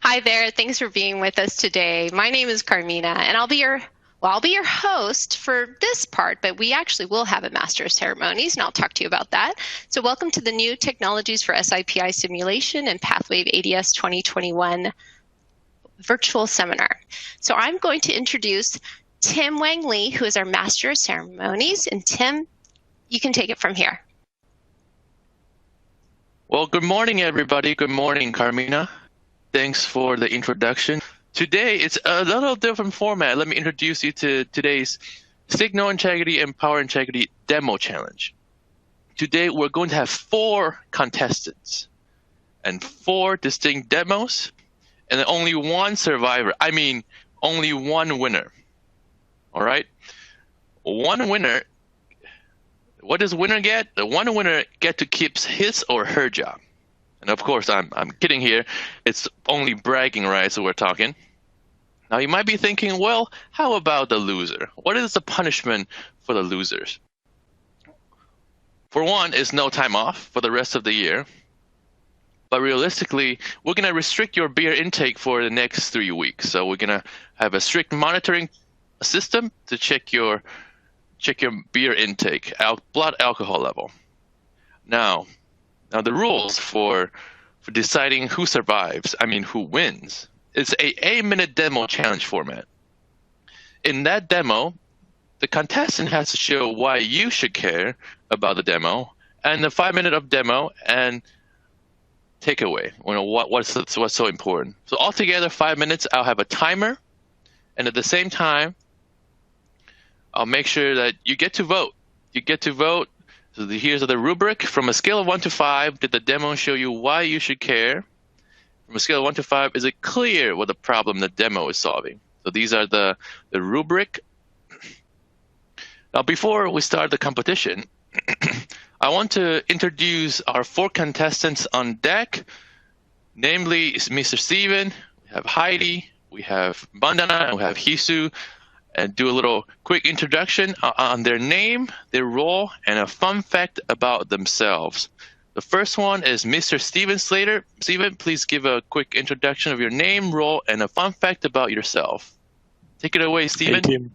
Hi there. Thanks for being with us today. My name is Carmina, and I'll be your host for this part, but we actually will have a Master of Ceremonies, and I'll talk to you about that. So welcome to the New Technologies for SIPI Simulation and PathWave ADS 2021 virtual seminar. So I'm going to introduce Tim Wang Lee, who is our Master of Ceremonies. And Tim, you can take it from here. Well, good morning, everybody. Good morning, Carmina. Thanks for the introduction. Today, it's a little different format. Let me introduce you to today's Signal Integrity and Power Integrity Demo Challenge. Today, we're going to have 4 contestants and 4 distinct demos, and only 1 survivor. I mean, only 1 winner. All right? 1 winner. What does winner get? The 1 winner get to keep his or her job. And of course, I'm kidding here. It's only bragging rights that we're talking. Now, you might be thinking, well, how about the loser? What is the punishment for the losers? For one, is no time off for the rest of the year. But realistically, we're going to restrict your beer intake for the next 3 weeks. So we're going to have a strict monitoring system to check your beer intake, blood alcohol level. Now the rules for deciding who survives, who wins, is a 8-minute demo challenge format. In that demo, the contestant has to show why you should care about the demo, and the 5-minute of demo and takeaway. What's so important. So altogether, 5 minutes. I'll have a timer, and at the same time, I'll make sure that you get to vote. You get to vote. So here's the rubric. From a scale of 1 to 5, did the demo show you why you should care? From a scale of 1 to 5, is it clear what the problem the demo is solving? So these are the rubric. Now, before we start the competition, I want to introduce our 4 contestants on deck. Namely, Mr. Steven, we have Heidi, we have Bandana, and we have Hisu. And do a little quick introduction on their name, their role, and a fun fact about themselves. The first one is Mr. Steven Slater. Steven, please give a quick introduction of your name, role, and a fun fact about yourself. Take it away, Steven. Hey, team.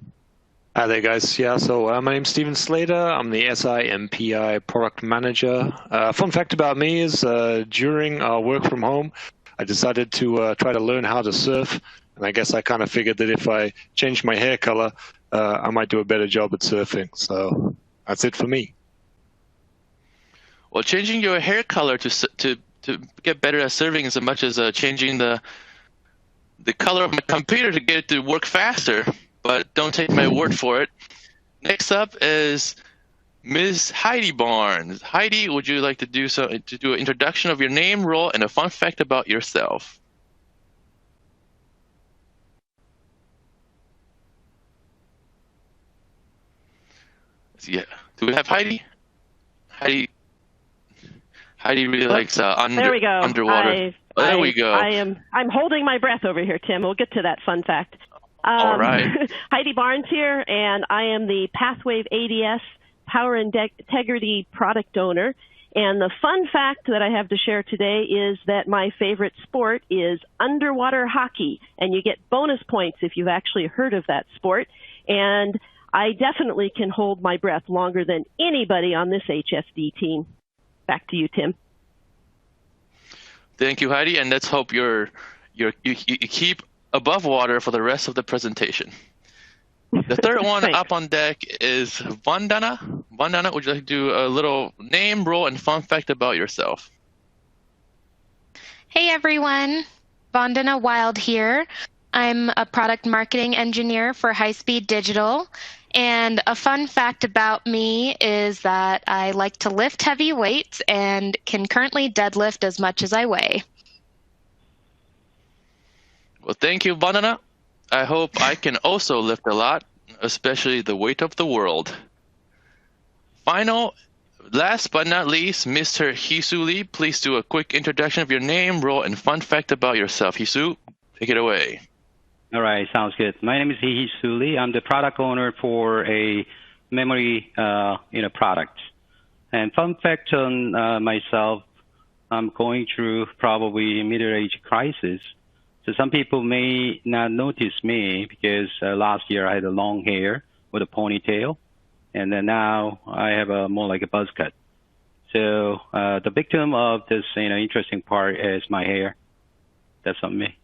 Hi there, guys. Yeah, so my name's Steven Slater. I'm the SIPro product manager. Fun fact about me is during our work from home, I decided to try to learn how to surf. And I guess I kind of figured that if I changed my hair color, I might do a better job at surfing. So that's it for me. Well, changing your hair color to get better at surfing is as much as changing the color of my computer to get it to work faster. But don't take my word for it. Next up is Ms. Heidi Barnes. Heidi, would you like to do an introduction of your name, role, and a fun fact about yourself? Yeah. Do we have Heidi? Heidi really likes there we go. Underwater. There we go. I'm holding my breath over here, Tim. We'll get to that fun fact. All right. Heidi Barnes here, and I am the PathWave ADS Power Integrity product owner. And the fun fact that I have to share today is that my favorite sport is underwater hockey, and you get bonus points if you've actually heard of that sport. And I definitely can hold my breath longer than anybody on this HSD team. Back to you, Tim. Thank you, Heidi, and let's hope you keep above water for the rest of the presentation. The third one up on deck is Vandana. Vandana, would you like to do a little name, role, and fun fact about yourself? Hey, everyone. Vandana Wild here. I'm a product marketing engineer for High Speed Digital. And a fun fact about me is that I like to lift heavy weights and can currently deadlift as much as I weigh. Well, thank you, Vandana. I hope I can also lift a lot, especially the weight of the world. Last but not least, Mr. Hisu Lee, please do a quick introduction of your name, role, and fun fact about yourself. Hisu, take it away. All right, sounds good. My name is Hisu Lee. I'm the product owner for a memory product. And fun fact on myself, I'm going through probably middle-age crisis. So some people may not notice me because last year I had a long hair with a ponytail, and then now I have a more like a buzz cut. So the victim of this interesting part is my hair. That's on me.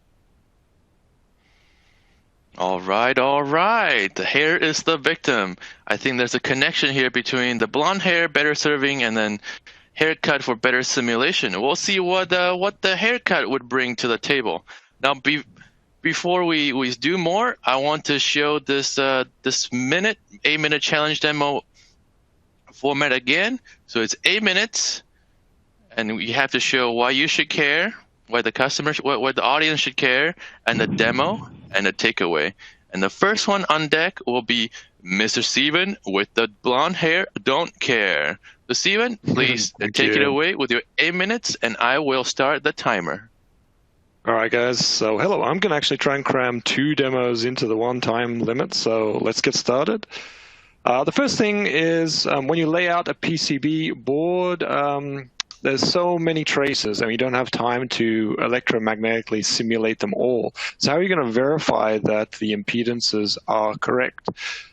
All right, all right. The hair is the victim. I think there's a connection here between the blonde hair, better serving, and then haircut for better simulation. We'll see what the haircut would bring to the table. Now, before we do more, I want to show this 8-minute challenge demo format again. So it's 8 minutes, and you have to show why you should care, why the why the audience should care, and the demo and the takeaway. And the first one on deck will be Mr. Steven with the blonde hair. Don't care. So Steven, please take it away with your 8 minutes, and I will start the timer. All right, guys. So hello. I'm going to actually try and cram 2 demos into the 1 time limit. So let's get started. The first thing is when you lay out a PCB board, there's so many traces and you don't have time to electromagnetically simulate them all. So how are you going to verify that the impedances are correct?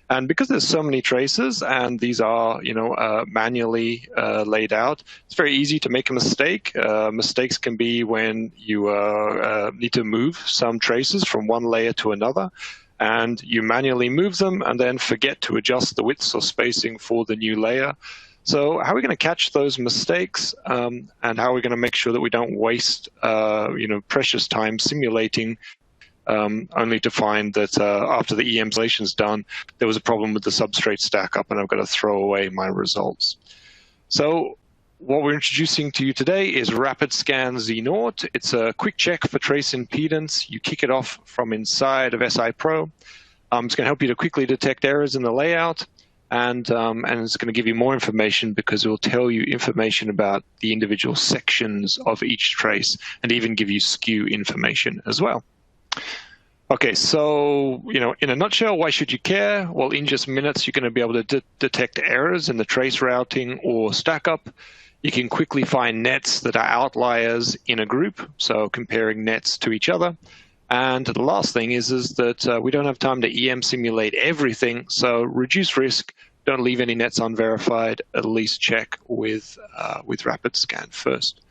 And because there's so many traces and these are, manually laid out, it's very easy to make a mistake. Mistakes can be when you need to move some traces from one layer to another, and you manually move them and then forget to adjust the widths or spacing for the new layer. So how are we going to catch those mistakes, and how are we going to make sure that we don't waste precious time simulating only to find that after the EM simulation is done, there was a problem with the substrate stack up and I've got to throw away my results. So what we're introducing to you today is RapidScan Z0. It's a quick check for trace impedance. You kick it off from inside of SIPro. It's going to help you to quickly detect errors in the layout. And it's going to give you more information because it will tell you information about the individual sections of each trace and even give you skew information as well. Okay, so, in a nutshell, why should you care? Well, in just minutes, you're going to be able to detect errors in the trace routing or stack up. You can quickly find nets that are outliers in a group, so comparing nets to each other. And the last thing is that we don't have time to EM simulate everything, so reduce risk. Don't leave any nets unverified. At least check with RapidScan first.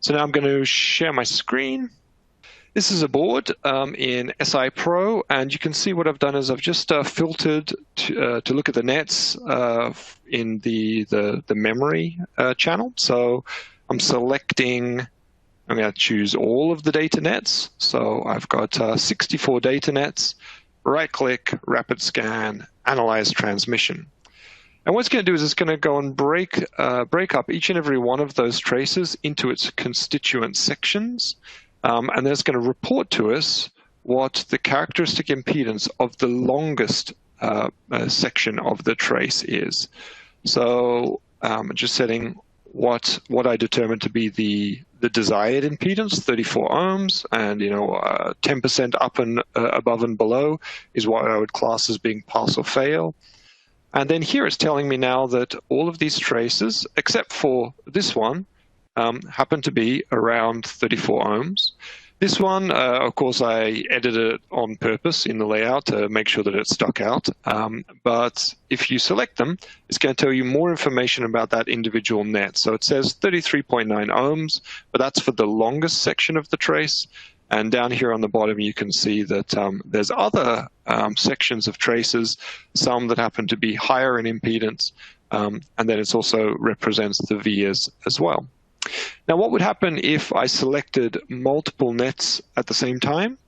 So now I'm going to share my screen. This is a board in SIPro, and you can see what I've done is I've just filtered to look at the nets in the memory channel. So I'm selecting. I'm going to choose all of the data nets. So I've got 64 data nets. Right-click, RapidScan, Analyze Transmission. And what it's going to do is it's going to go and break up each and every one of those traces into its constituent sections. And then it's going to report to us what the characteristic impedance of the longest section of the trace is. So just setting what I determined to be the desired impedance, 34 ohms, and 10% up and above and below is what I would class as being pass or fail. And then here it's telling me now that all of these traces, except for this one, happen to be around 34 ohms. This one, of course, I edited it on purpose in the layout to make sure that it stuck out. But if you select them, it's going to tell you more information about that individual net. So it says 33.9 ohms, but that's for the longest section of the trace. And down here on the bottom, you can see that there's other sections of traces, some that happen to be higher in impedance, and then it also represents the vias as well. Now, what would happen if I selected multiple nets at the same time?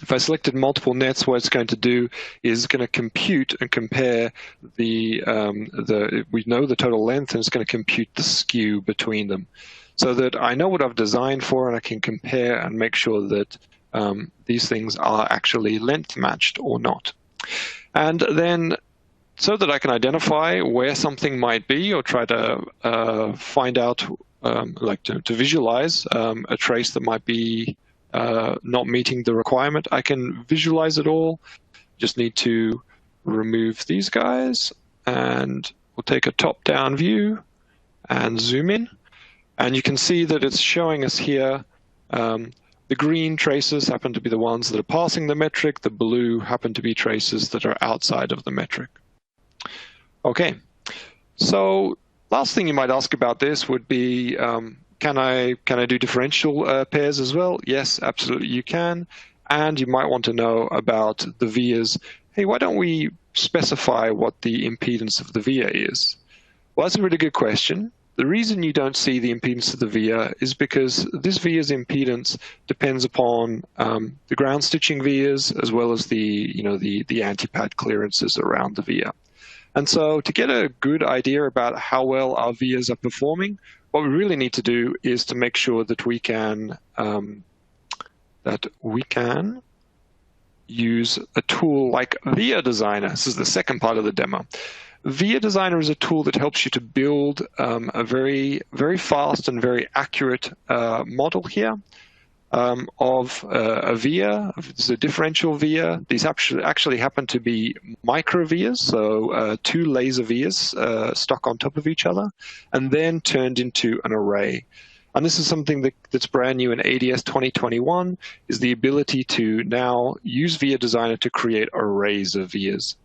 If I selected multiple nets, what it's going to do is going to compute and compare we know the total length, and it's going to compute the skew between them, so that I know what I've designed for, and I can compare and make sure that these things are actually length matched or not. And then, so that I can identify where something might be or try to find out, to visualize a trace that might be not meeting the requirement, I can visualize it all. Just need to remove these guys, and we'll take a top-down view and zoom in. And you can see that it's showing us here The green traces happen to be the ones that are passing the metric. The blue happen to be traces that are outside of the metric. Okay, so last thing you might ask about this would be, can I do differential pairs as well? Yes, absolutely you can. And you might want to know about the vias. Hey, why don't we specify what the impedance of the via is? Well, that's a really good question. The reason you don't see the impedance of the via is because this via's impedance depends upon the ground stitching vias as well as the anti-pad clearances around the via. And so to get a good idea about how well our vias are performing, what we really need to do is to make sure that we can use a tool like Via Designer. This is the second part of the demo. Via Designer is a tool that helps you to build a very, very fast and very accurate model here of a via. This is a differential via. These actually happen to be micro vias, so 2 laser vias stuck on top of each other, and then turned into an array. And this is something that's brand new in ADS 2021, is the ability to now use Via Designer to create arrays of vias.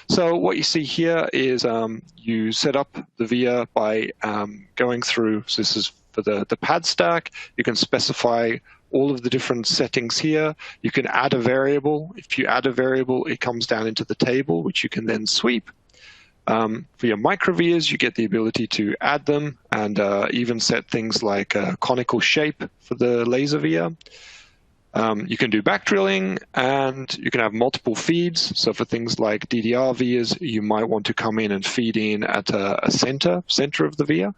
So what you see here is you set up the via by going through, so this is for the pad stack. You can specify all of the different settings here. You can add a variable. If you add a variable, it comes down into the table, which you can then sweep. For your micro vias, you get the ability to add them and even set things like a conical shape for the laser via. You can do back drilling, and you can have multiple feeds. So for things like DDR vias, you might want to come in and feed in at a center of the via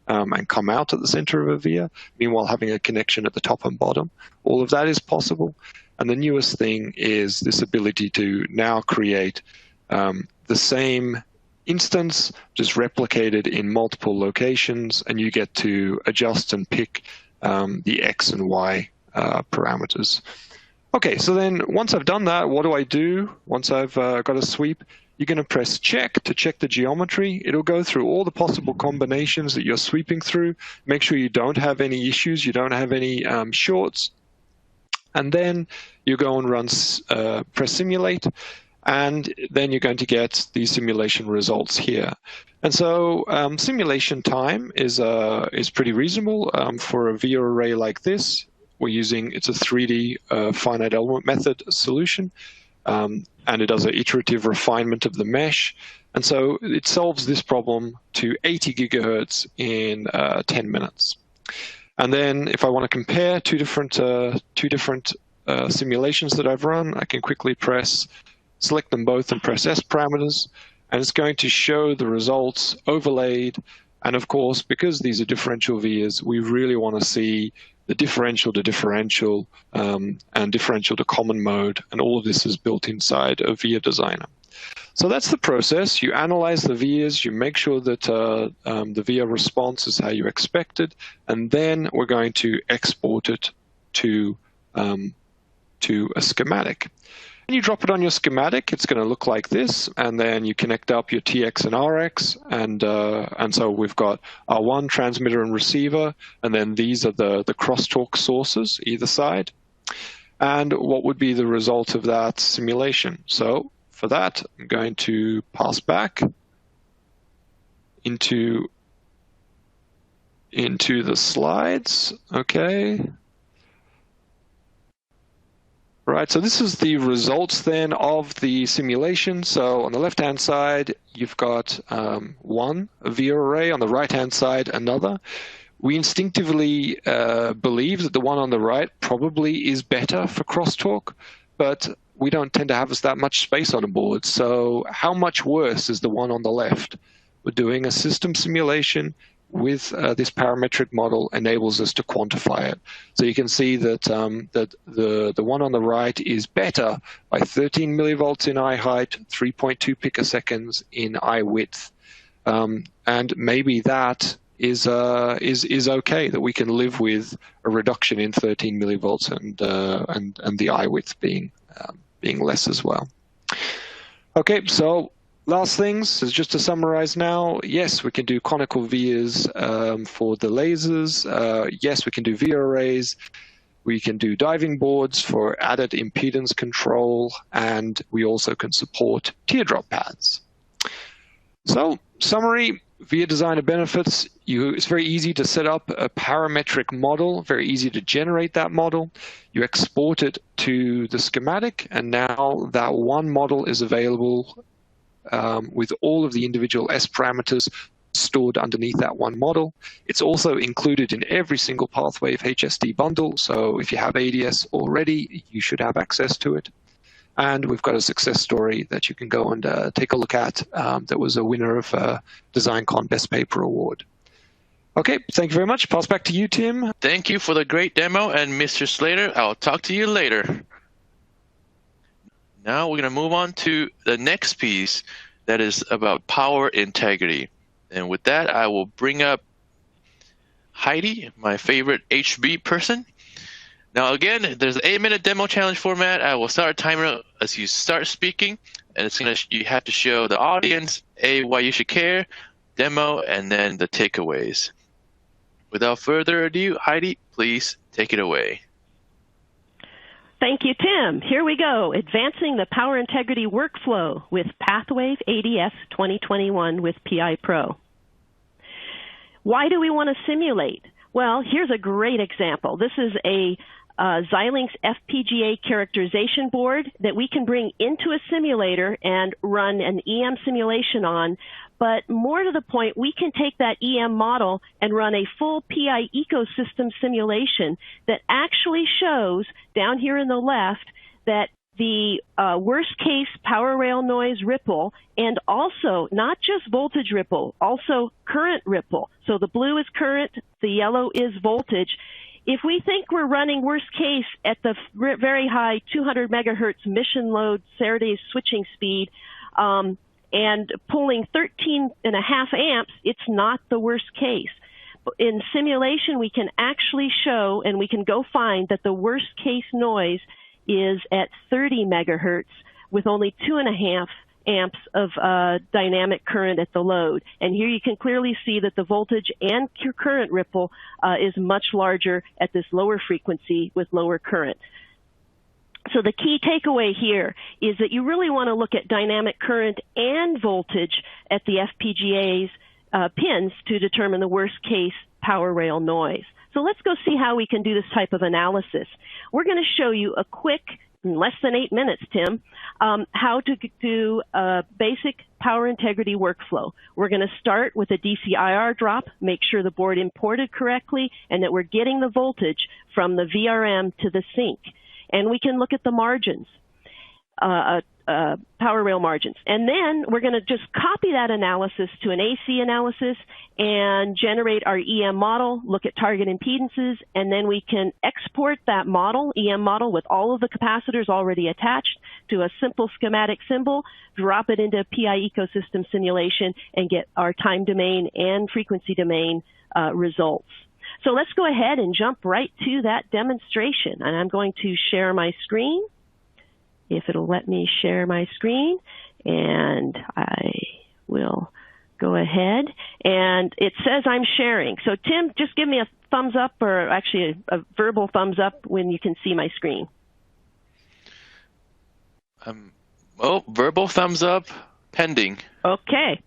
and come out at the center of a via, meanwhile having a connection at the top and bottom. All of that is possible. And the newest thing is this ability to now create the same instance, just replicated in multiple locations, and you get to adjust and pick the X and Y parameters. Okay, so then once I've done that, what do I do? Once I've got a sweep, you're going to press check to check the geometry. It'll go through all the possible combinations that you're sweeping through. Make sure you don't have any issues, you don't have any shorts. And then you go and press simulate, and then you're going to get the simulation results here. And so simulation time is pretty reasonable for a via array like this. It's a 3D finite element method solution, and it does an iterative refinement of the mesh. And so it solves this problem to 80 gigahertz in 10 minutes. And then if I want to compare two different simulations that I've run, I can quickly select them both and press S parameters, and it's going to show the results overlaid. And of course, because these are differential vias, we really want to see the differential to differential and differential to common mode, and all of this is built inside of Via Designer. So that's the process. You analyze the vias, you make sure that the via response is how you expected, and then we're going to export it to a schematic. When you drop it on your schematic, it's going to look like this, and then you connect up your TX and RX, and so we've got R1 transmitter and receiver, and then these are the crosstalk sources either side. And what would be the result of that simulation? So for that, I'm going to pass back into the slides. Okay. Right, so this is the results then of the simulation. So on the left-hand side, you've got one via array. On the right-hand side, another. We instinctively believe that the one on the right probably is better for crosstalk, but we don't tend to have that much space on a board. So how much worse is the one on the left? We're doing a system simulation with this parametric model enables us to quantify it. So you can see that the one on the right is better by 13 millivolts in eye height, 3.2 picoseconds in eye width, and maybe that is okay, that we can live with a reduction in 13 millivolts and the eye width being less as well. Okay, so last things is just to summarize now. Yes, we can do conical vias for the lasers. Yes, we can do via arrays. We can do diving boards for added impedance control, and we also can support teardrop pads. So, summary, via designer benefits, it's very easy to set up a parametric model, very easy to generate that model. You export it to the schematic, and now that one model is available with all of the individual S parameters stored underneath that one model. It's also included in every single PathWave HSD bundle, so if you have ADS already, you should have access to it. And we've got a success story that you can go and take a look at that was a winner of DesignCon Best Paper Award. Okay, thank you very much. Pass back to you, Tim. Thank you for the great demo, and Mr. Slater, I'll talk to you later. Now we're going to move on to the next piece that is about power integrity. And with that, I will bring up Heidi, my favorite HB person. Now, again, there's an 8-minute demo challenge format. I will start a timer as you start speaking, and you have to show the audience why you should care, demo, and then the takeaways. Without further ado, Heidi, please take it away. Thank you, Tim. Here we go. Advancing the power integrity workflow with PathWave ADS 2021 with PIPro. Why do we want to simulate? Well, here's a great example. This is a Xilinx FPGA characterization board that we can bring into a simulator and run an EM simulation on. But more to the point, we can take that EM model and run a full PI ecosystem simulation that actually shows, down here in the left, that the worst case power rail noise ripple, and also not just voltage ripple, also current ripple. So the blue is current, the yellow is voltage. If we think we're running worst case at the very high 200 megahertz mission load Saturday switching speed and pulling 13.5 amps, it's not the worst case. In simulation, we can actually show, and we can go find that the worst case noise is at 30 megahertz with only 2.5 amps of dynamic current at the load. And here you can clearly see that the voltage and current ripple is much larger at this lower frequency with lower current. So the key takeaway here is that you really want to look at dynamic current and voltage at the FPGA's pins to determine the worst case power rail noise. So let's go see how we can do this type of analysis. We're going to show you a quick, in less than 8 minutes, Tim, how to do a basic power integrity workflow. We're going to start with a DC-IR drop, make sure the board imported correctly, and that we're getting the voltage from the VRM to the sink. And we can look at the margins, power rail margins. And then we're going to just copy that analysis to an AC analysis and generate our EM model, look at target impedances, and then we can export that model, EM model, with all of the capacitors already attached to a simple schematic symbol, drop it into a PI ecosystem simulation, and get our time domain and frequency domain results. So let's go ahead and jump right to that demonstration. And I'm going to share my screen, if it'll let me share my screen, and I will go ahead. And it says I'm sharing. So Tim, just give me a thumbs up, or actually a verbal thumbs up when you can see my screen. Oh, verbal thumbs up, pending. Okay,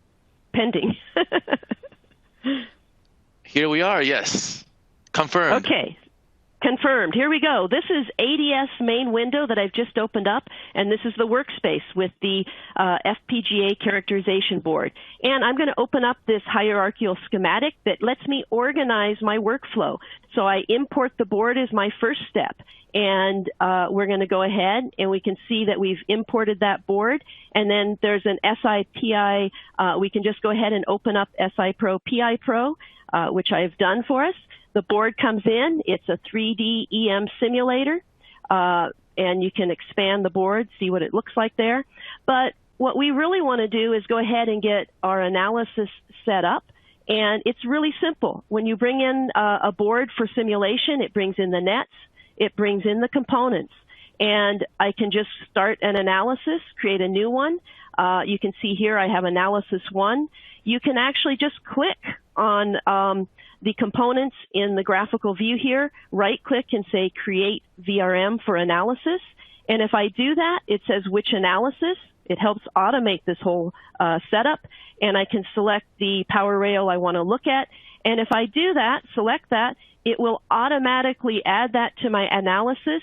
pending. Here we are, yes. Confirmed. Okay. Confirmed. Here we go. This is ADS main window that I've just opened up, and this is the workspace with the FPGA characterization board. And I'm going to open up this hierarchical schematic that lets me organize my workflow. So I import the board as my first step, and we're going to go ahead, and we can see that we've imported that board. And then there's an SIPI. We can just go ahead and open up SIPro PIPro, which I've done for us. The board comes in. It's a 3D EM simulator, and you can expand the board, see what it looks like there. But what we really want to do is go ahead and get our analysis set up, and it's really simple. When you bring in a board for simulation, it brings in the nets, it brings in the components, and I can just start an analysis, create a new one. You can see here I have analysis 1. You can actually just click on the components in the graphical view here, right-click and say Create VRM for Analysis. And if I do that, it says which analysis. It helps automate this whole setup. And I can select the power rail I want to look at. And if I do that, select that, it will automatically add that to my analysis,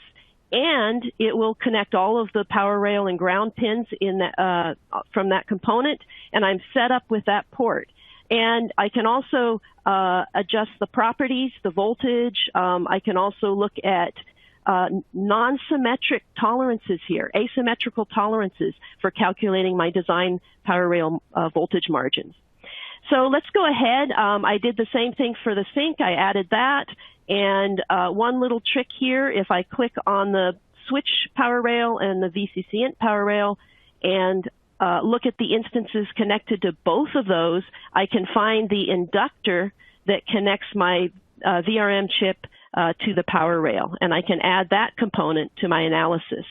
and it will connect all of the power rail and ground pins in that, from that component, and I'm set up with that port. And I can also adjust the properties, the voltage. I can also look at non-symmetric tolerances here, asymmetrical tolerances for calculating my design power rail voltage margins. So let's go ahead. I did the same thing for the sync. I added that. And one little trick here, if I click on the switch power rail and the VCC int power rail and look at the instances connected to both of those, I can find the inductor that connects my VRM chip to the power rail. And I can add that component to my analysis.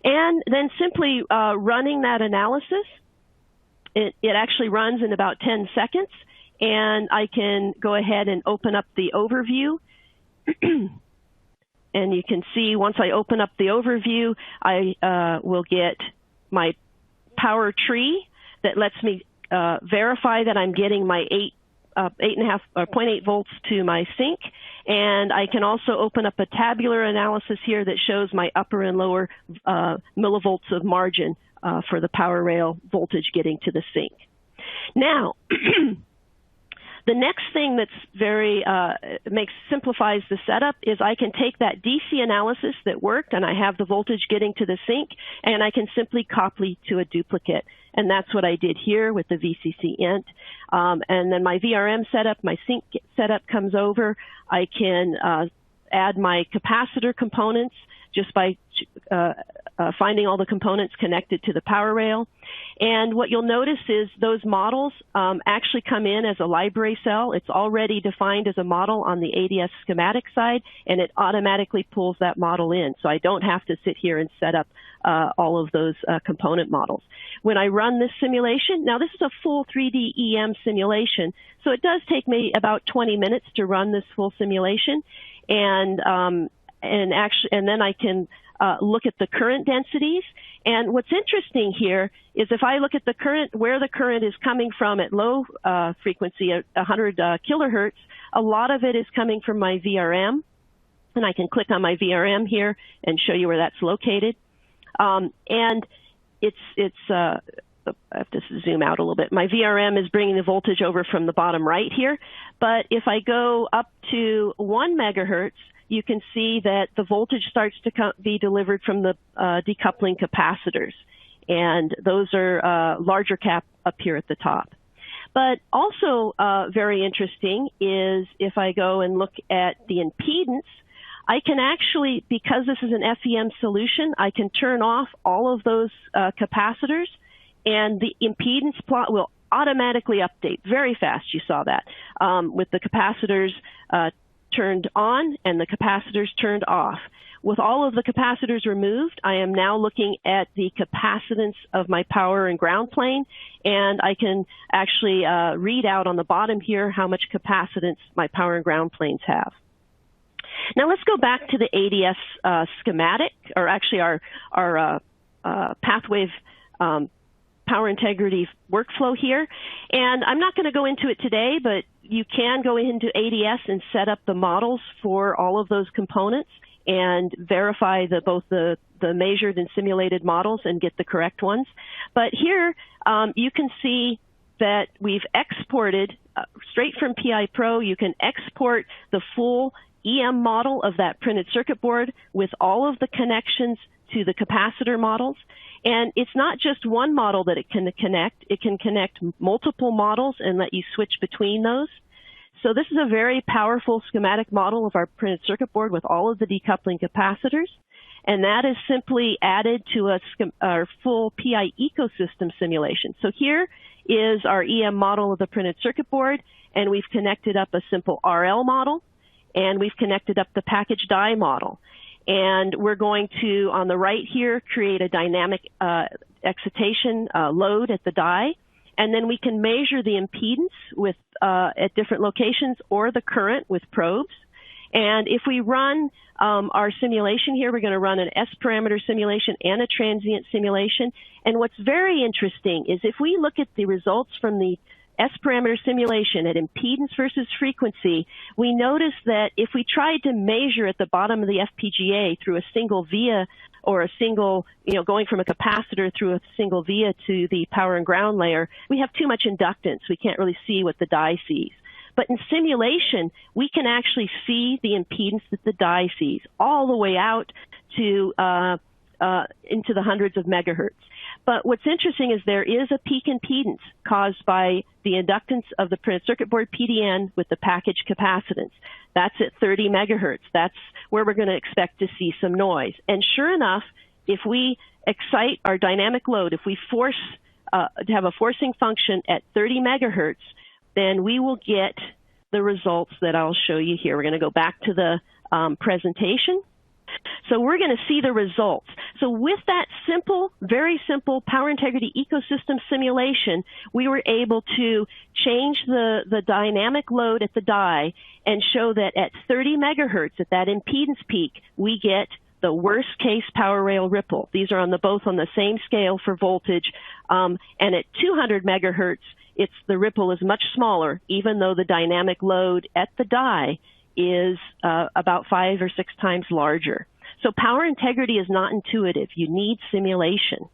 And then simply running that analysis, it actually runs in about 10 seconds. And I can go ahead and open up the overview. And you can see once I open up the overview, I will get my power tree that lets me verify that I'm getting my 8.5 or 0.8 volts to my sink. And I can also open up a tabular analysis here that shows my upper and lower millivolts of margin for the power rail voltage getting to the sink. Now, the next thing that's very simplifies the setup is I can take that DC analysis that worked and I have the voltage getting to the sink, and I can simply copy to a duplicate. And that's what I did here with the VCC int. And then my VRM setup, my sync setup comes over. I can add my capacitor components just by finding all the components connected to the power rail. And what you'll notice is those models actually come in as a library cell. It's already defined as a model on the ADS schematic side, and it automatically pulls that model in. So I don't have to sit here and set up all of those component models. When I run this simulation, now this is a full 3D EM simulation, so it does take me about 20 minutes to run this full simulation. And then I can look at the current densities. And what's interesting here is if I look at the current, where the current is coming from at low frequency, at 100 kilohertz, a lot of it is coming from my VRM. And I can click on my VRM here and show you where that's located. And I have to zoom out a little bit. My VRM is bringing the voltage over from the bottom right here. But if I go up to 1 megahertz, you can see that the voltage starts to be delivered from the decoupling capacitors. And those are larger cap up here at the top. But also very interesting is if I go and look at the impedance, I can actually, because this is an FEM solution, I can turn off all of those capacitors, and the impedance plot will automatically update very fast. You saw that with the capacitors turned on and the capacitors turned off. With all of the capacitors removed, I am now looking at the capacitance of my power and ground plane, and I can actually read out on the bottom here how much capacitance my power and ground planes have. Now let's go back to the ADS schematic, or actually our PathWave power integrity workflow here. And I'm not going to go into it today, but you can go into ADS and set up the models for all of those components and verify both the measured and simulated models and get the correct ones. But here you can see that we've exported straight from PIPro. You can export the full EM model of that printed circuit board with all of the connections to the capacitor models. And it's not just one model that it can connect. It can connect multiple models and let you switch between those. So this is a very powerful schematic model of our printed circuit board with all of the decoupling capacitors. And that is simply added to our full PI ecosystem simulation. So here is our EM model of the printed circuit board, and we've connected up a simple RL model, and we've connected up the package die model. And we're going to, on the right here, create a dynamic excitation load at the die. And then we can measure the impedance with, at different locations or the current with probes. And if we run our simulation here, we're going to run an S-parameter simulation and a transient simulation. And what's very interesting is if we look at the results from the S-parameter simulation at impedance versus frequency, we notice that if we tried to measure at the bottom of the FPGA through a single via or a single, going from a capacitor through a single via to the power and ground layer, we have too much inductance. We can't really see what the die sees. But in simulation, we can actually see the impedance that the die sees all the way out to into the hundreds of megahertz. But what's interesting is there is a peak impedance caused by the inductance of the printed circuit board PDN with the package capacitance. That's at 30 megahertz. That's where we're going to expect to see some noise. And sure enough, if we excite our dynamic load, if we force to have a forcing function at 30 megahertz, then we will get the results that I'll show you here. We're going to go back to the presentation. So we're going to see the results. So with that simple, very simple power integrity ecosystem simulation, we were able to change the dynamic load at the die and show that at 30 megahertz, at that impedance peak, we get the worst case power rail ripple. These are both on the same scale for voltage. And at 200 megahertz, the ripple is much smaller, even though the dynamic load at the die is about 5 or 6 times larger. So power integrity is not intuitive. You need simulation.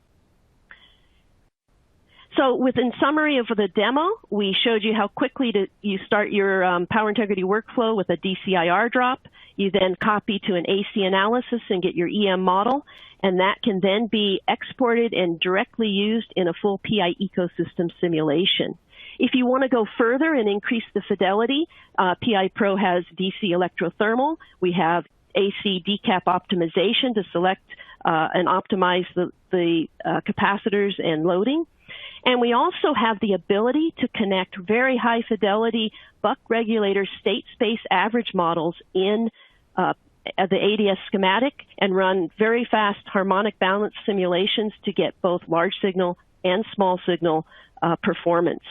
So in summary of the demo, we showed you how quickly you start your power integrity workflow with a DCIR drop. You then copy to an AC analysis and get your EM model, and that can then be exported and directly used in a full PI ecosystem simulation. If you want to go further and increase the fidelity, PIPro has DC electrothermal. We have AC decap optimization to select and optimize the capacitors and loading. And we also have the ability to connect very high fidelity buck regulator state space average models in the ADS schematic and run very fast harmonic balance simulations to get both large signal and small signal performance.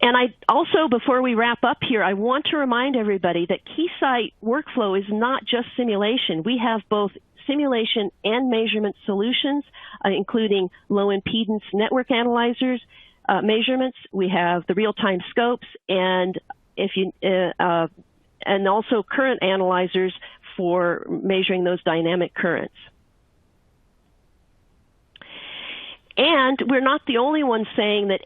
And I also, before we wrap up here, I want to remind everybody that Keysight workflow is not just simulation. We have both simulation and measurement solutions, including low impedance network analyzers, measurements. We have the real-time scopes, and and also current analyzers for measuring those dynamic currents. And we're not the only ones saying that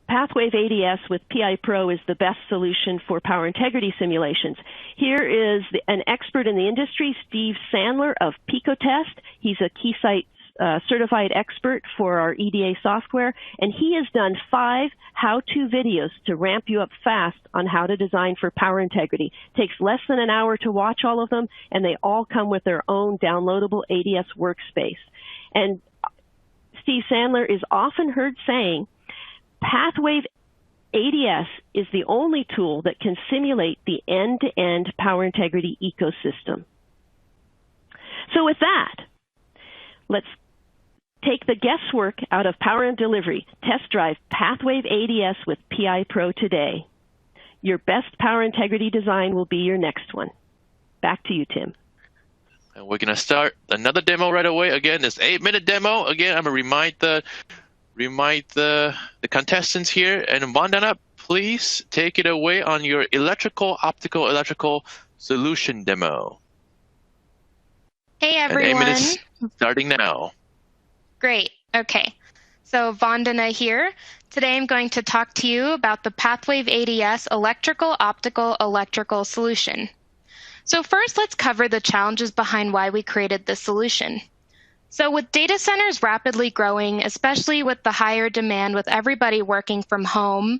PathWave ADS with PIPro is the best solution for power integrity simulations. Here is an expert in the industry, Steve Sandler of Pitest. He's a Keysight certified expert for our EDA software, and he has done 5 how-to videos to ramp you up fast on how to design for power integrity. It takes less than an hour to watch all of them, and they all come with their own downloadable ADS workspace. And Steve Sandler is often heard saying, PathWave ADS is the only tool that can simulate the end-to-end power integrity ecosystem. So with that, let's take the guesswork out of power and delivery. Test drive PathWave ADS with PIPro today. Your best power integrity design will be your next one. Back to you, Tim. And we're going to start another demo right away. Again, this 8-minute demo. Again, I'm going to remind the contestants here. And Vandana, please take it away on your electrical solution demo. Hey, everyone. And 8 minutes starting now. Great. Okay. So Vandana here. Today I'm going to talk to you about the PathWave ADS electrical solution. So first, let's cover the challenges behind why we created this solution. So with data centers rapidly growing, especially with the higher demand with everybody working from home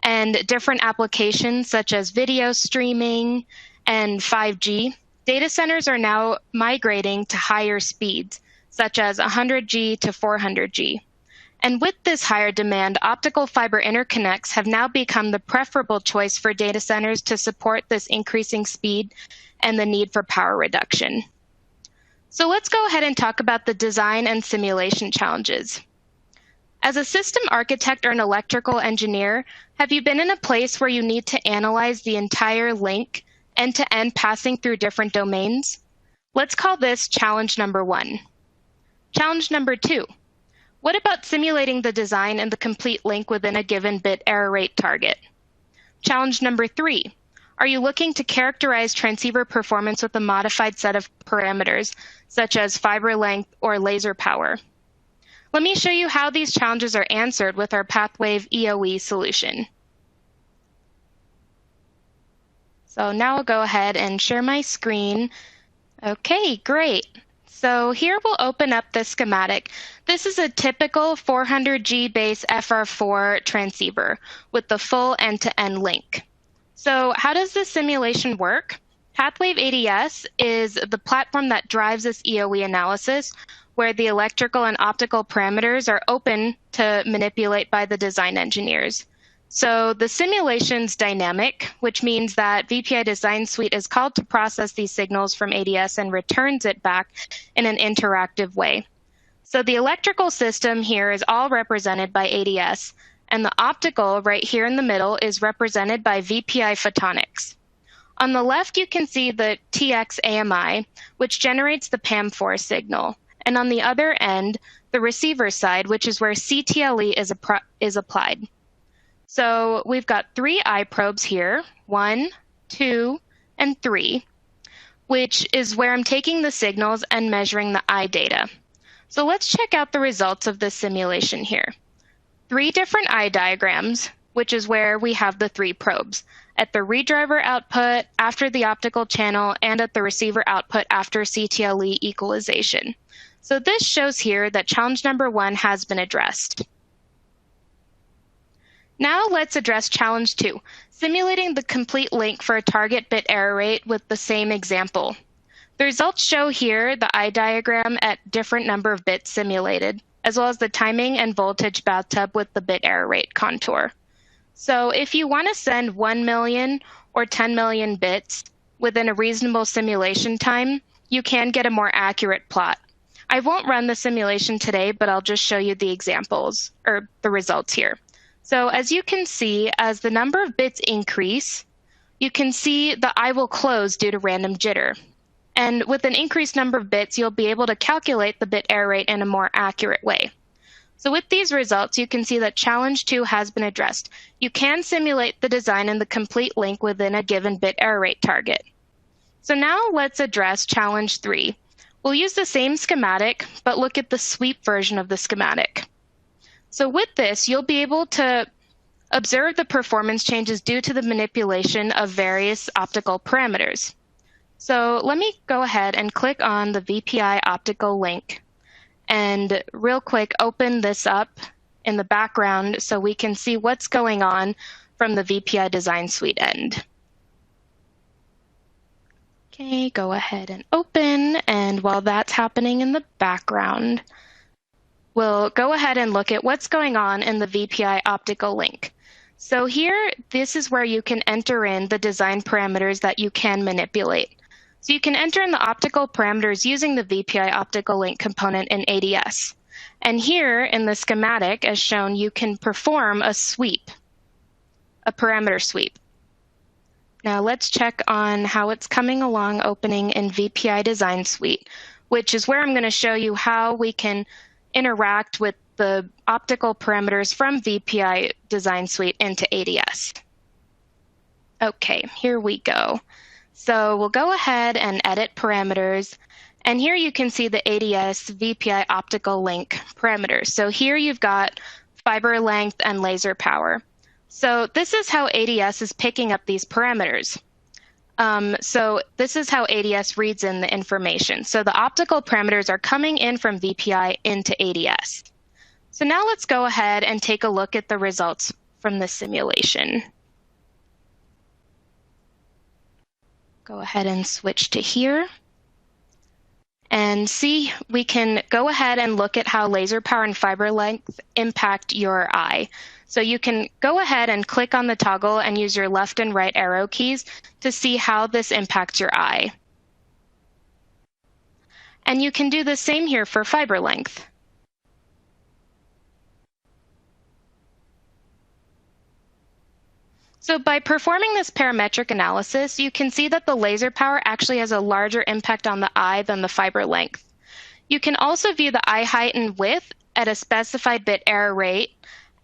and different applications such as video streaming and 5G, data centers are now migrating to higher speeds, such as 100G to 400G. And with this higher demand, optical fiber interconnects have now become the preferable choice for data centers to support this increasing speed and the need for power reduction. So let's go ahead and talk about the design and simulation challenges. As a system architect or an electrical engineer, have you been in a place where you need to analyze the entire link end-to-end passing through different domains? Let's call this challenge number 1. Challenge number 2. What about simulating the design and the complete link within a given bit error rate target? Challenge number 3. Are you looking to characterize transceiver performance with a modified set of parameters, such as fiber length or laser power? Let me show you how these challenges are answered with our PathWave EOE solution. So now I'll go ahead and share my screen. Okay, great. So here we'll open up the schematic. This is a typical 400G base FR4 transceiver with the full end-to-end link. So how does this simulation work? PathWave ADS is the platform that drives this EOE analysis, where the electrical and optical parameters are open to manipulate by the design engineers. So the simulation's dynamic, which means that VPI Design Suite is called to process these signals from ADS and returns it back in an interactive way. So the electrical system here is all represented by ADS, and the optical right here in the middle is represented by VPI Photonics. On the left, you can see the TX AMI, which generates the PAM4 signal. And on the other end, the receiver side, which is where CTLE is applied. So we've got 3 eye probes here, 1, 2, and 3, which is where I'm taking the signals and measuring the eye data. So let's check out the results of this simulation here. 3 different eye diagrams, which is where we have the 3 probes, at the redriver output, after the optical channel, and at the receiver output after CTLE equalization. So this shows here that challenge number 1 has been addressed. Now let's address challenge 2, simulating the complete link for a target bit error rate with the same example. The results show here the eye diagram at different number of bits simulated, as well as the timing and voltage bathtub with the bit error rate contour. So if you want to send 1 million or 10 million bits within a reasonable simulation time, you can get a more accurate plot. I won't run the simulation today, but I'll just show you the examples, or the results here. So as you can see, as the number of bits increase, you can see the eye will close due to random jitter. And with an increased number of bits, you'll be able to calculate the bit error rate in a more accurate way. So with these results, you can see that challenge 2 has been addressed. You can simulate the design and the complete link within a given bit error rate target. So now let's address challenge 3. We'll use the same schematic, but look at the sweep version of the schematic. So with this, you'll be able to observe the performance changes due to the manipulation of various optical parameters. So let me go ahead and click on the VPI optical link and real quick open this up in the background so we can see what's going on from the VPI Design Suite end. Okay, go ahead and open, and while that's happening in the background, we'll go ahead and look at what's going on in the VPI optical link. So here, this is where you can enter in the design parameters that you can manipulate. So you can enter in the optical parameters using the VPI optical link component in ADS. And here in the schematic, as shown, you can perform a sweep, a parameter sweep. Now let's check on how it's coming along opening in VPI Design Suite, which is where I'm going to show you how we can interact with the optical parameters from VPI Design Suite into ADS. Okay, here we go. So we'll go ahead and edit parameters. And here you can see the ADS VPI optical link parameters. So here you've got fiber length and laser power. So this is how ADS is picking up these parameters. So this is how ADS reads in the information. So the optical parameters are coming in from VPI into ADS. So now let's go ahead and take a look at the results from the simulation. Go ahead and switch to here. And see, we can go ahead and look at how laser power and fiber length impact your eye. So you can go ahead and click on the toggle and use your left and right arrow keys to see how this impacts your eye. And you can do the same here for fiber length. So by performing this parametric analysis, you can see that the laser power actually has a larger impact on the eye than the fiber length. You can also view the eye height and width at a specified bit error rate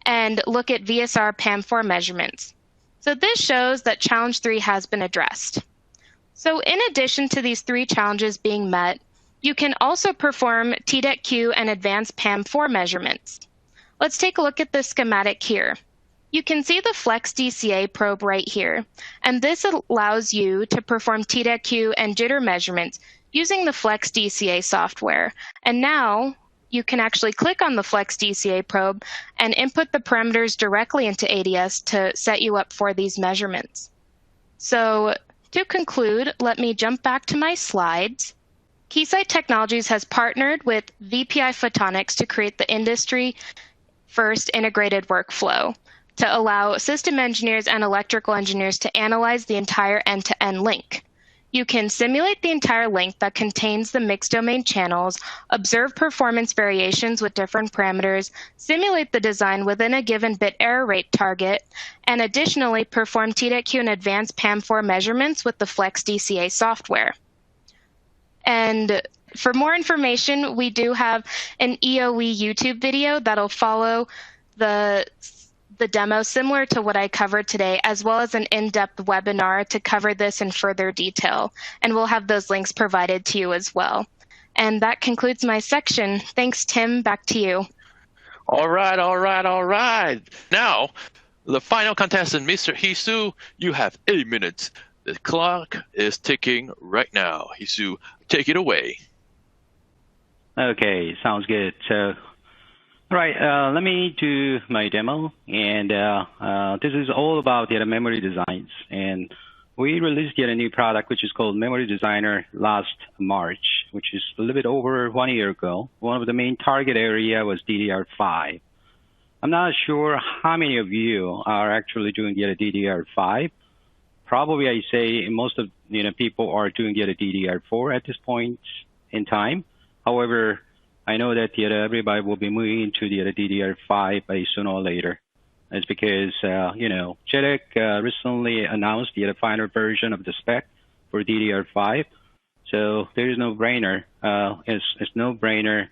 and look at VSR PAM4 measurements. So this shows that challenge 3 has been addressed. So in addition to these 3 challenges being met, you can also perform TDEQ and advanced PAM4 measurements. Let's take a look at the schematic here. You can see the Flex DCA probe right here, and this allows you to perform TDEQ and jitter measurements using the Flex DCA software. And now you can actually click on the Flex DCA probe and input the parameters directly into ADS to set you up for these measurements. So to conclude, let me jump back to my slides. Keysight Technologies has partnered with VPI Photonics to create the industry-first integrated workflow to allow system engineers and electrical engineers to analyze the entire end-to-end link. You can simulate the entire link that contains the mixed domain channels, observe performance variations with different parameters, simulate the design within a given bit error rate target, and additionally perform TDEQ and advanced PAM4 measurements with the Flex DCA software. And for more information, we do have an EOE YouTube video that'll follow the demo similar to what I covered today, as well as an in-depth webinar to cover this in further detail. And we'll have those links provided to you as well. And that concludes my section. Thanks, Tim. Back to you. All right, all right, all right. Now, the final contestant, Mr. Hisu, you have 8 minutes. The clock is ticking right now. Hisu, take it away. Okay, sounds good. So, all right, let me do my demo. And this is all about the memory designs. And we released yet a new product, which is called Memory Designer last March, which is a little bit over 1 year ago. One of the main target area was DDR5. I'm not sure how many of you are actually doing yet a DDR5. Probably I say most of people are doing yet a DDR4 at this point in time. However, I know that everybody will be moving into the DDR5 by sooner or later. It's because, JEDEC recently announced the final version of the spec for DDR5. So there is no brainer. It's no brainer,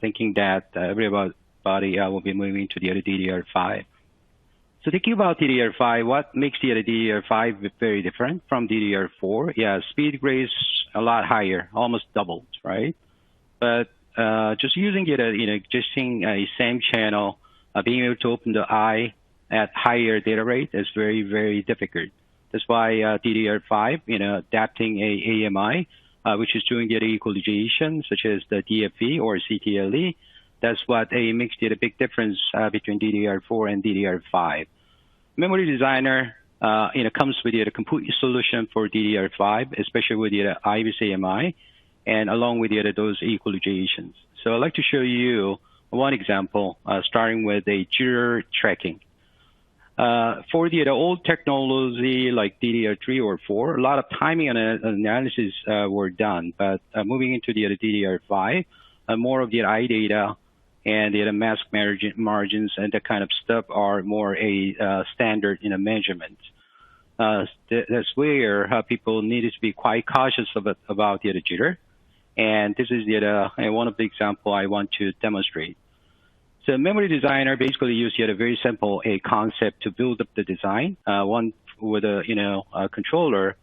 thinking that everybody will be moving to the DDR5. So thinking about DDR5, what makes the DDR5 very different from DDR4? Yeah, speed grade is a lot higher, almost doubled, right? But just using existing same channel, being able to open the eye at higher data rate is very, very difficult. That's why DDR5, adapting a AMI, which is doing the equalization, such as the DFE or CTLE, that's what makes the big difference between DDR4 and DDR5. Memory Designer, comes with a complete solution for DDR5, especially with the IBIS AMI, and along with those equalizations. So I'd like to show you one example, starting with a jitter tracking. For the old technology like DDR3 or 4, a lot of timing and analysis were done, but moving into the DDR5, more of the eye data and the mask margins and that kind of stuff are more a standard in a measurement. That's where people needed to be quite cautious about the jitter. And this is one of the example I want to demonstrate. So Memory Designer basically used a very simple concept to build up the design. One with a controller.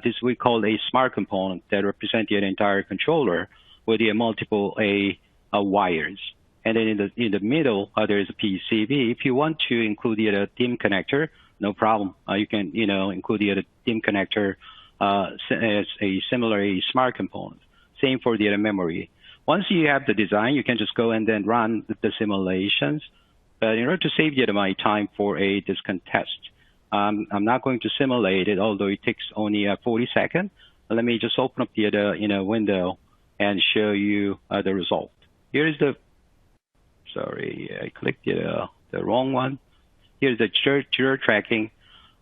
This we call a smart component that represents the entire controller with multiple wires. And then in the middle, there is a PCB. If you want to include the DIMM connector, no problem. You can include the DIMM connector as a similar smart component. Same for the memory. Once you have the design, you can just go and then run the simulations. But in order to save my time for this contest, I'm not going to simulate it, although it takes only 40 seconds. Let me just open up the window and show you the result. Here is the, sorry, I clicked the wrong one. Here's the jitter tracking.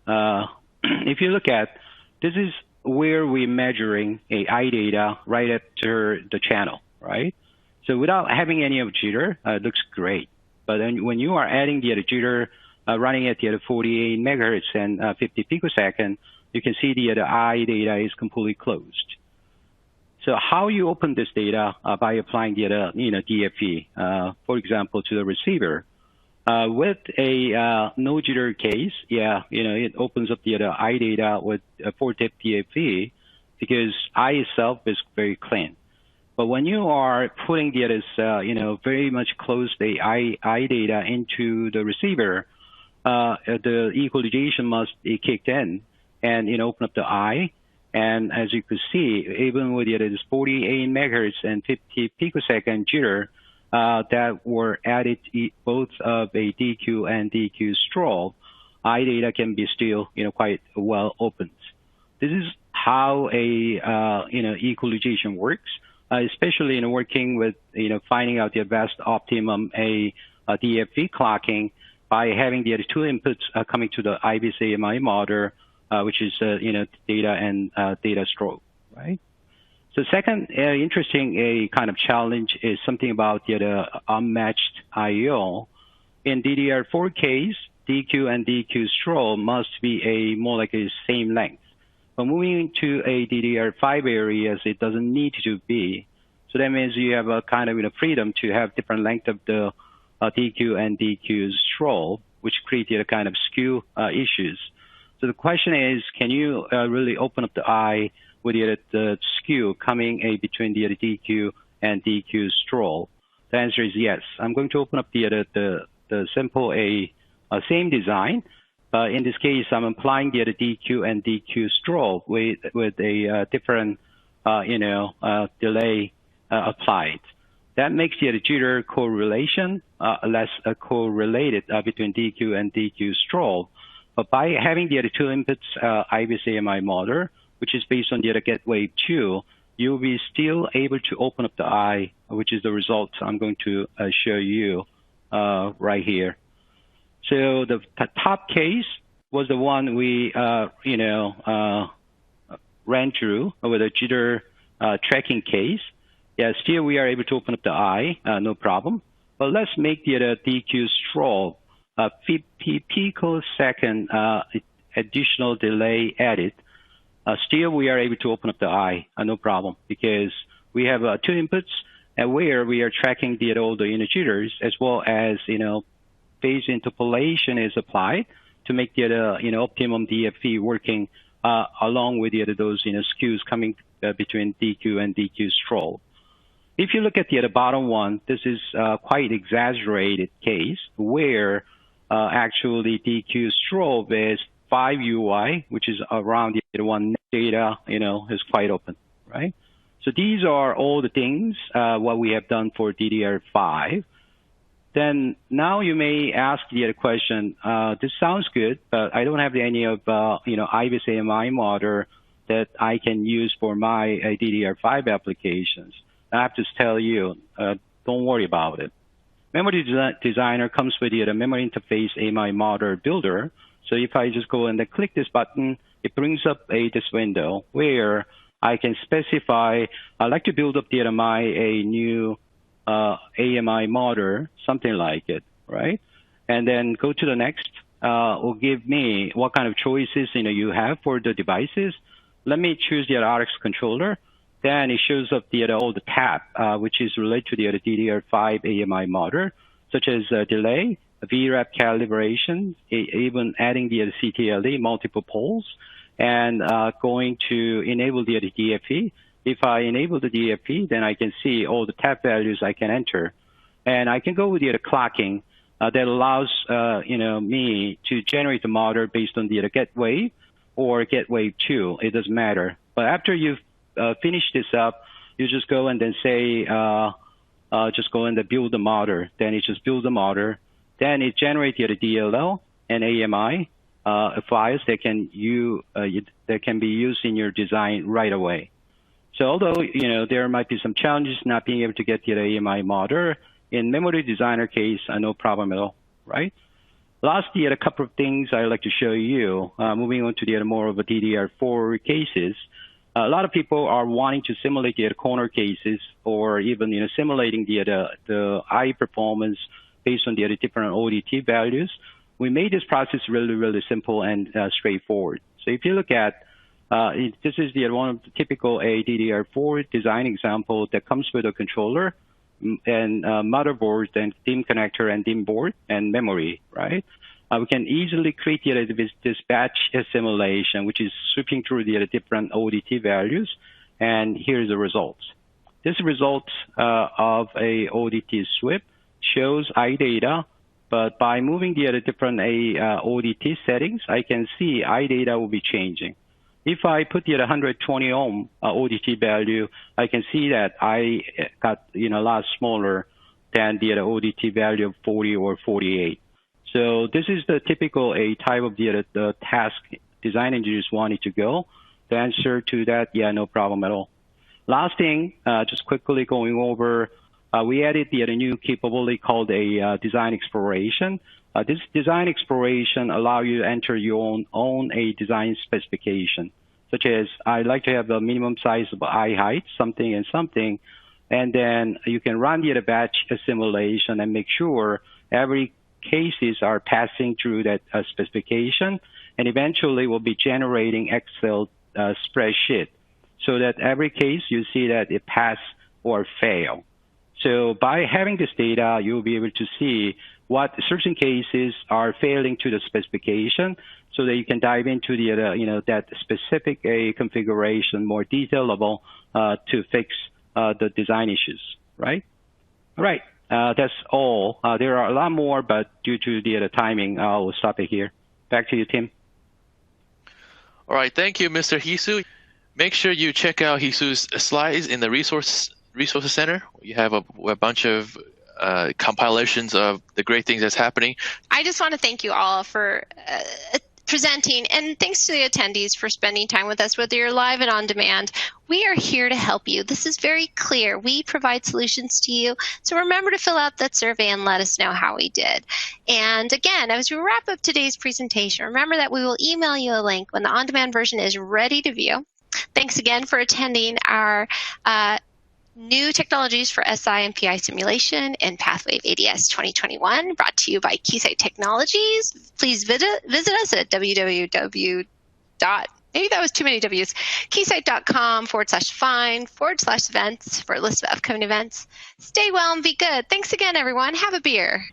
If you look at, this is where we're measuring eye data right after the channel, right? So without having any of jitter, it looks great. But then when you are adding the jitter running at the 48 megahertz and 50 picosecond, you can see the eye data is completely closed. So how you open this data by applying the DFE, for example, to the receiver. With a no jitter case, it opens up the eye data with a 4-tip DFE because eye itself is very clean. But when you are putting this, very much closed the eye data into the receiver, the equalization must be kicked in and open up the eye. And as you could see, even with this 48 megahertz and 50 picosecond jitter that were added both of a DQ and DQ strobe, eye data can be still quite well opened. This is how a equalization works, especially in working with finding out the best optimum DFE clocking by having the two inputs coming to the IBIS AMI motor, which is data and data strobe, right? So second interesting kind of challenge is something about the unmatched I/O. In DDR4 case, DQ and DQ strobe must be more like a same length. But moving to a DDR5 areas, it doesn't need to be. So that means you have a kind of freedom to have different length of the DQ and DQ strobe, which created a kind of skew issues. So the question is, can you really open up the eye with the skew coming between the DQ and DQ strobe? The answer is yes. I'm going to open up the simple same design, but in this case, I'm applying the DQ and DQ strobe with a different delay applied. That makes the jitter correlation less correlated between DQ and DQ strobe. But by having the two inputs IBIS AMI motor, which is based on the get wave 2, you'll be still able to open up the eye, which is the result I'm going to show you right here. So the top case was the one we ran through with a jitter tracking case. Yeah, still we are able to open up the eye, no problem. But let's make the DQ strobe 50 picosecond additional delay added. Still we are able to open up the eye, no problem, because we have two inputs and where we are tracking all the jitters as well as phase interpolation is applied to make the optimum DFE working along with those skews coming between DQ and DQ strobe. If you look at the bottom one, this is quite exaggerated case where actually DQ strobe is 5 UI, which is around the one data, is quite open, right? So these are all the things what we have done for DDR5. Then now you may ask the other question, this sounds good, but I don't have any of IBIS AMI motor that I can use for my DDR5 applications. I have to tell you, don't worry about it. Memory Designer comes with the memory interface AMI motor builder. So if I just go and click this button, it brings up this window where I can specify, I'd like to build up my new AMI motor, something like it, right? And then go to the next, will give me what kind of choices you have for the devices. Let me choose the RX controller. Then it shows up all the tab, which is related to the DDR5 AMI motor, such as delay, VRAP calibration, even adding the CTLE, multiple poles, and going to enable the DFE. If I enable the DFE, then I can see all the tab values I can enter. And I can go with the clocking that allows me to generate the motor based on the get wave or get wave 2. It doesn't matter. But after you've finished this up, you just go and then say, just go and build the motor. Then it just builds the motor. Then it generates the DLL and AMI files that can be used in your design right away. So although there might be some challenges not being able to get the AMI motor, in Memory Designer case, no problem at all, right? Lastly, a couple of things I'd like to show you. Moving on to the more of a DDR4 cases. a lot of people are wanting to simulate the corner cases or even simulating the eye performance based on the different ODT values. We made this process really simple and straightforward. So if you look at this is one of the typical DDR4 design example that comes with a controller and motherboard and DIMM connector and DIMM board and memory, right? We can easily create this batch simulation, which is sweeping through the different ODT values, and here's the results. This result of a ODT sweep shows eye data, but by moving the different ODT settings, I can see eye data will be changing. If I put the 120 ohm ODT value, I can see that I got a lot smaller than the ODT value of 40 or 48. So this is the typical type of the task design engineers wanted to go. The answer to that, yeah, no problem at all. Last thing, just quickly going over, we added the new capability called a design exploration. This design exploration allows you to enter your own design specification, such as I like to have a minimum size of eye height, something and something, and then you can run the batch simulation and make sure every cases are passing through that specification, and eventually we'll be generating Excel spreadsheet so that every case you see that it pass or fail. So by having this data, you'll be able to see what certain cases are failing to the specification, so that you can dive into the that specific configuration more detail level to fix the design issues, right? All right. That's all. There are a lot more, but due to the timing, I'll stop it here. Back to you, Tim. All right, thank you, Mr. Hisu. Make sure you check out Hisu's slides in the Resources Center. You have a bunch of compilations of the great things that's happening. I just want to thank you all for presenting, and thanks to the attendees for spending time with us, whether you're live and on demand. We are here to help you. This is very clear. We provide solutions to you. So remember to fill out that survey and let us know how we did. And again, as we wrap up today's presentation, remember that we will email you a link when the on-demand version is ready to view. Thanks again for attending our New Technologies for SI and PI Simulation in PathWave ADS 2021, brought to you by Keysight Technologies. Please visit us at maybe that was too many W's, keysight.com/find/events for a list of upcoming events. Stay well and be good. Thanks again, everyone. Have a beer.